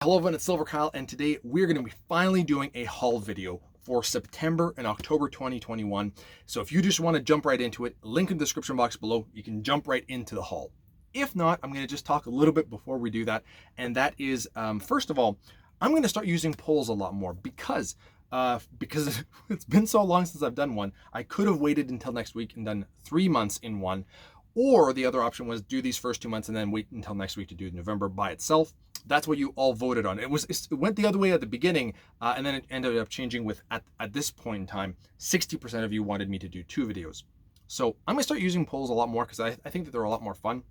Hello everyone, it's silverkyle, and today we're going to be finally doing a haul video for September and October 2021. So if you just want to jump right into it, link in the description box below, you can jump right into the haul. If not, I'm going to just talk a little bit before we do that, and that is, first of all, I'm going to start using polls a lot more because it's been so long since I've done one. I could have waited until next week and done 3 months in one, or the other option was do these first 2 months and then wait until next week to do November by itself. That's what you all voted on. It went the other way at the beginning, and then it ended up changing with at this point in time, 60% of you wanted me to do 2 videos. So I'm gonna start using polls a lot more because I think that they're a lot more fun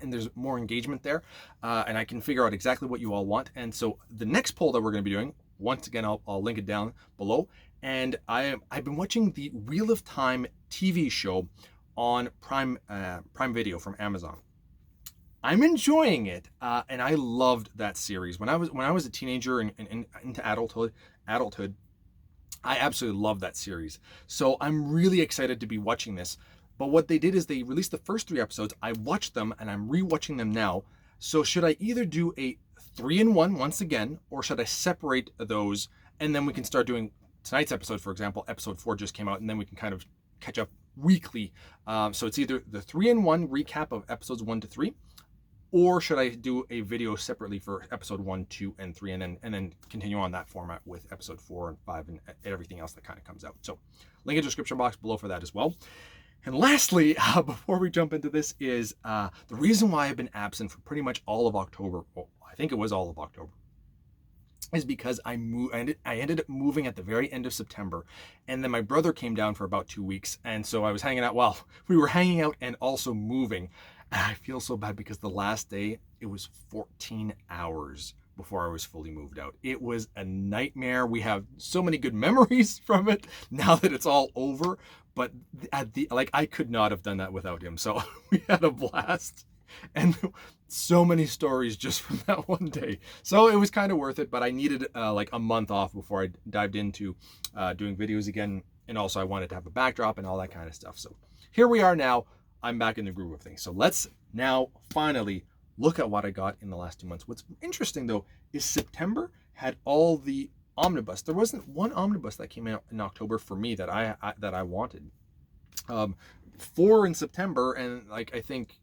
and there's more engagement there, and I can figure out exactly what you all want. And so the next poll that we're going to be doing, once again, I'll link it down below. And I've been watching the Wheel of Time TV show on Prime Video from Amazon. I'm enjoying it, and I loved that series. When I was a teenager and into adulthood, I absolutely loved that series. So I'm really excited to be watching this. But what they did is they released the first 3 episodes. I watched them and I'm rewatching them now. So should I either do a 3-in-1 once again, or should I separate those and then we can start doing tonight's episode, for example, episode 4 just came out, and then we can kind of catch up weekly. So it's either the 3-in-1 recap of episodes 1 to 3, or should I do a video separately for episode 1, 2, and 3, and then continue on that format with episode 4 and 5 and everything else that kind of comes out. So link in the description box below for that as well. And lastly, before we jump into this, is the reason why I've been absent for pretty much all of October. Well, I think it was all of October, is because I ended up moving at the very end of September, and then my brother came down for about 2 weeks, and so I was hanging out. Well, we were hanging out and also moving. And I feel so bad because the last day it was 14 hours before I was fully moved out. It was a nightmare. We have so many good memories from it now that it's all over, but I could not have done that without him. So we had a blast, and so many stories just from that one day. So it was kind of worth it, but I needed like a month off before I dived into doing videos again. And also I wanted to have a backdrop and all that kind of stuff. So here we are now. I'm back in the groove of things. So let's now finally look at what I got in the last 2 months. What's interesting though is September had all the omnibus. There wasn't one omnibus that came out in October for me that I wanted. 4 in September, and like I think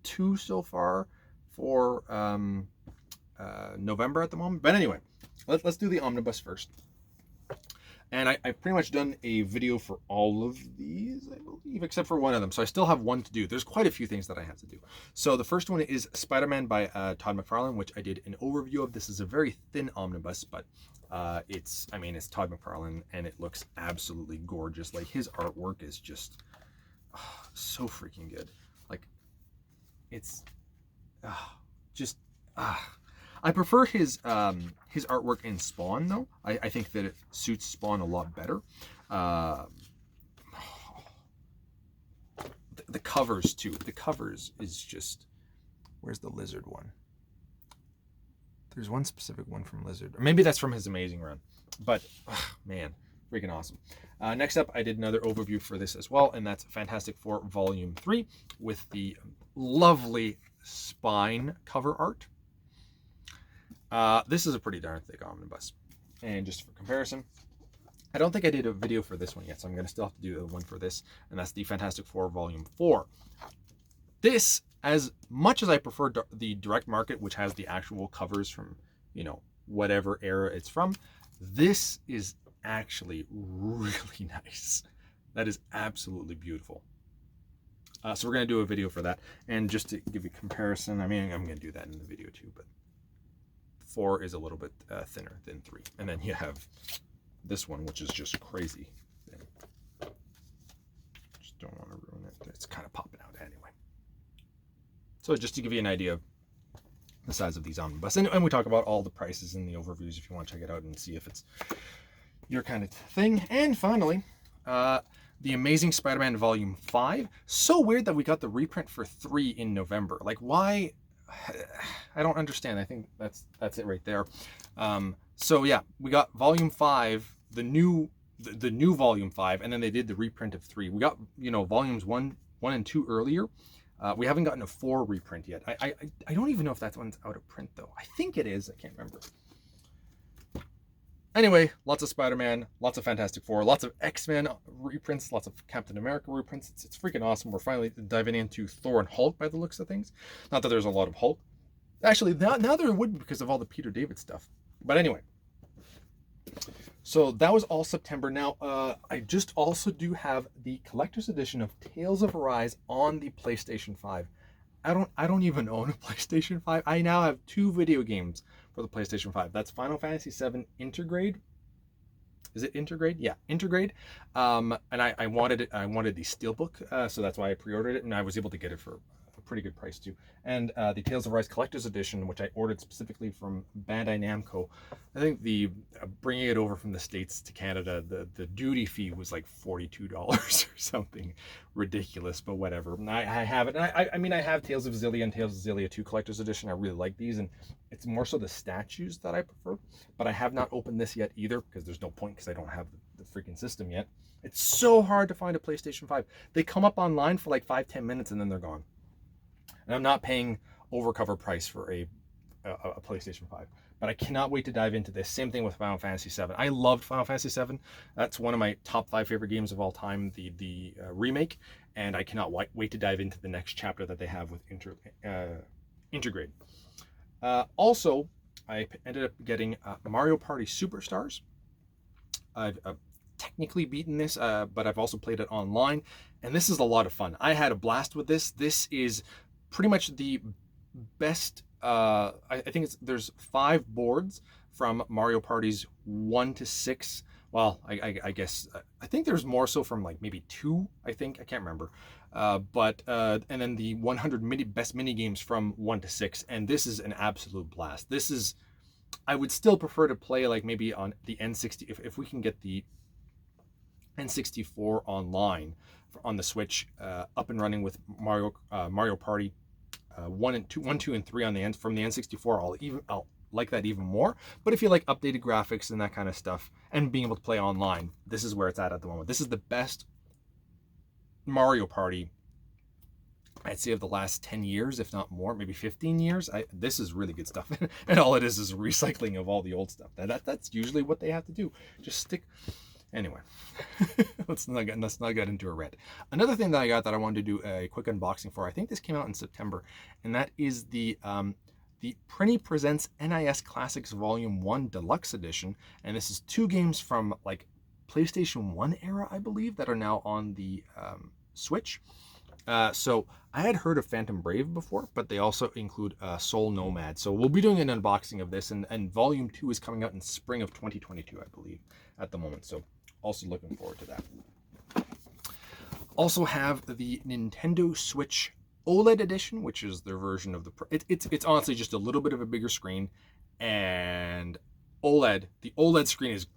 2 so far for November at the moment. But anyway, let's do the omnibus first. And I've pretty much done a video for all of these, I believe, except for one of them. So I still have one to do. There's quite a few things that I have to do. So the first one is SpiderMan by Todd McFarlane, which I did an overview of. This is a very thin omnibus, but it's Todd McFarlane, and it looks absolutely gorgeous. Like, his artwork is just so freaking good. Like, it's I prefer his artwork in Spawn, though. I think that it suits Spawn a lot better. The covers too. The covers is just, where's the Lizard one? There's one specific one from Lizard. Or maybe that's from his Amazing Run. But man, freaking awesome. Next up, I did another overview for this as well, and that's Fantastic Four Volume 3 with the lovely spine cover art. This is a pretty darn thick omnibus. And just for comparison, I don't think I did a video for this one yet, so I'm going to still have to do one for this, and that's the Fantastic Four Volume 4. This, as much as I prefer the direct market, which has the actual covers from, whatever era it's from, this is actually really nice. That is absolutely beautiful. So we're going to do a video for that. And just to give you a comparison, I'm going to do that in the video too, but 4 is a little bit thinner than 3. And then you have this one, which is just crazy thin. Just don't want to ruin it. It's kind of popping out anyway. So just to give you an idea of the size of these omnibus. And we talk about all the prices in the overviews if you want to check it out and see if it's your kind of thing. And finally, The Amazing Spider-Man Volume 5. So weird that we got the reprint for 3 in November. Like, why? I don't understand. I think that's it right there. So yeah, we got Volume 5, the new Volume 5, and then they did the reprint of 3. We got, Volumes 1 and 2 earlier. We haven't gotten a 4 reprint yet. I don't even know if that one's out of print though. I think it is. I can't remember. Anyway, lots of Spider-Man, lots of Fantastic Four, lots of X-Men reprints, lots of Captain America reprints. It's freaking awesome. We're finally diving into Thor and Hulk by the looks of things. Not that there's a lot of Hulk. Actually, now there would be because of all the Peter David stuff. But anyway. So that was all September. Now, I just also do have the collector's edition of Tales of Arise on the PlayStation 5. I don't even own a PlayStation 5. I now have 2 video games for the PlayStation 5. That's Final Fantasy VII Intergrade. Is it Intergrade? Yeah, Intergrade. And I wanted the Steelbook, so that's why I pre-ordered it, and I was able to get it for a pretty good price too. And the Tales of Arise Collector's Edition, which I ordered specifically from Bandai Namco. I think the bringing it over from the States to Canada, the duty fee was like $42 or something ridiculous, but whatever. I have it. I mean, I have Tales of Xillia and Tales of Xillia 2 Collector's Edition. I really like these, and it's more so the statues that I prefer. But I have not opened this yet either, because there's no point, because I don't have the freaking system yet. It's so hard to find a PlayStation 5. They come up online for like 5-10 minutes and then they're gone. And I'm not paying overcover price for a PlayStation 5. But I cannot wait to dive into this. Same thing with Final Fantasy VII. I loved Final Fantasy VII. That's one of my top 5 favorite games of all time, the remake. And I cannot wait to dive into the next chapter that they have with Intergrade. Also, I ended up getting Mario Party Superstars. I've technically beaten this, but I've also played it online. And this is a lot of fun. I had a blast with this. This is pretty much the best. I think there's 5 boards from Mario Parties 1 to 6. Well, I guess I think there's more so from like maybe 2. I can't remember. And then the 100 best mini games from 1 to 6. And this is an absolute blast. This is, I would still prefer to play like maybe on the N60 if we can get the N64 online on the Switch up and running with Mario Party 1, 2, and 3 on the end from the N64. I'll like that even more. But if you like updated graphics and that kind of stuff and being able to play online, this is where it's at the moment. This is the best Mario Party, I'd say, of the last 10 years, if not more, maybe 15 years. This is really good stuff. And all it is recycling of all the old stuff. That's usually what they have to do. Just stick. Anyway, let's not get into a rant. Another thing that I got that I wanted to do a quick unboxing for, I think this came out in September, and that is the Prinny Presents NES Classics Volume 1 Deluxe Edition. And this is 2 games from like PlayStation 1 era, I believe, that are now on the Switch. So I had heard of Phantom Brave before, but they also include Soul Nomad. So we'll be doing an unboxing of this, and Volume 2 is coming out in spring of 2022, I believe, at the moment. So also looking forward to that. Also have the Nintendo Switch OLED edition, which is their version of it's honestly just a little bit of a bigger screen, and OLED. The OLED screen is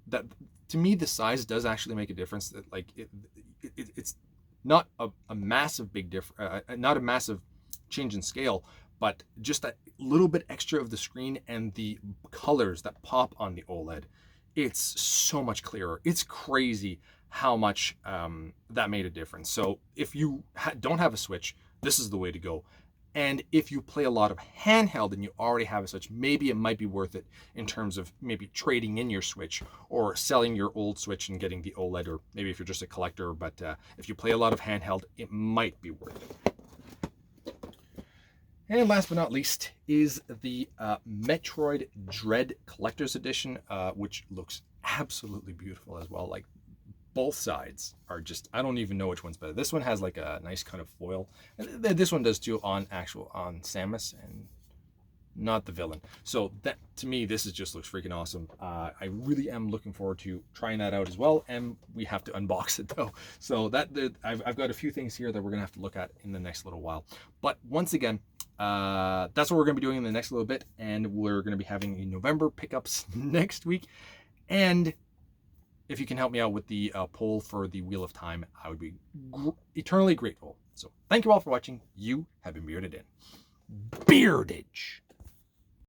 that, to me, the size does actually make a difference. That like it's not a massive big difference, not a massive change in scale, but just that little bit extra of the screen and the colors that pop on the OLED. It's so much clearer. It's crazy how much that made a difference. So if you don't have a Switch, this is the way to go. And if you play a lot of handheld and you already have a Switch, maybe it might be worth it in terms of maybe trading in your Switch or selling your old Switch and getting the OLED, or maybe if you're just a collector. But if you play a lot of handheld, it might be worth it. And last but not least is the Metroid Dread Collector's Edition, which looks absolutely beautiful as well. Like, both sides are just, I don't even know which one's better. This one has like a nice kind of foil. And this one does too on Samus, and not the villain. So that, to me, this just looks freaking awesome. I really am looking forward to trying that out as well. And we have to unbox it though. So I've got a few things here that we're gonna have to look at in the next little while. But once again, that's what we're gonna be doing in the next little bit. And we're gonna be having a November pickups next week. And if you can help me out with the poll for the Wheel of Time, I would be eternally grateful. So thank you all for watching. You have been bearded in. Beardage.